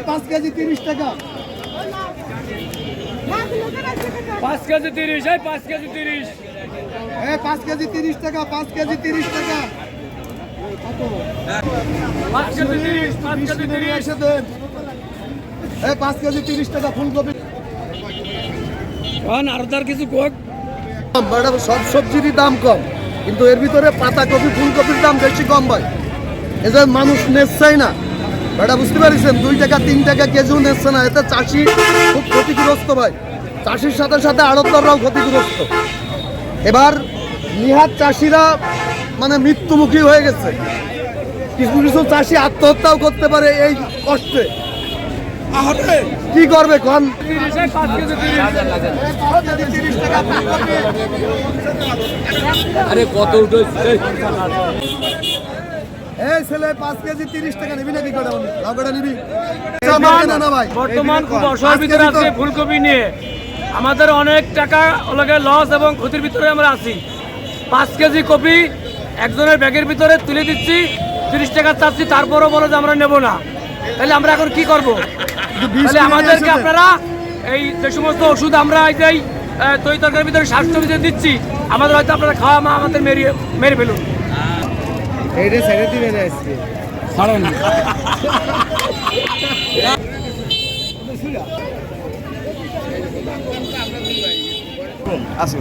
5 KG 30 টাকা। 5 KG 30, এই 5 KG 30। 5 KG 30 টাকা, 5 কেজি 30 টাকা। 5 কেজি 30, 5 কেজি 30 এসে দেন। 5 কেজি 30 টাকা ফুলকপি। আর তার কিছু কোক। ম্যাডাম সব সবজিরই দাম কম, কিন্তু এর ভিতরে পাতাকপি ফুলকপির দাম বেশি কম ভাই। এজন্য মানুষ নেচ্ছেই না, ম্যাডাম বুঝতে পারছেন। 2 টাকা 3 টাকা কেজিও নেচ্ছে না, এতে চাষি খুব ক্ষতিগ্রস্ত ভাই। চাষির সাথে সাথে আড়তদাররাও ক্ষতিগ্রস্ত। এবার নিহাত চাষিরা মানে মৃত্যুমুখী হয়ে গেছে। কিছু কিছু চাষি আত্মহত্যাও করতে পারে এই কষ্টে। কি করবে কোন? 5 কেজি 30। আরে কত উঠেছে? এই ছেলে 5 কেজি 30 টাকা নিবি নাকি? কটা লাউ কটা নিবি? বর্তমান খুব অসহায়ের ভিতরে আছে ফুলকপি নিয়ে। আমাদের অনেক টাকা লস এবং ক্ষতির ভিতরে আমরা আছি। 5 কেজি কপি একজনের ব্যাগের ভিতরে তুলে দিচ্ছি, 30 টাকা চাচ্ছি, তারপরও বলে যে আমরা নেব না। তাহলে আমরা এখন কি করব? তাহলে আমাদেরকে আপনারা এই যে সমস্ত ওষুধ আমরা এই যে তরি তরকারির ভিতরে স্বাস্থ্য ভিতরে দিচ্ছি, আমাদের হয়তো আপনারা খাওয়া মা আমাদের মেরে ফেলুন। এইটা ছেড়ে দিবেন আজকে। ছাড়েন আসো।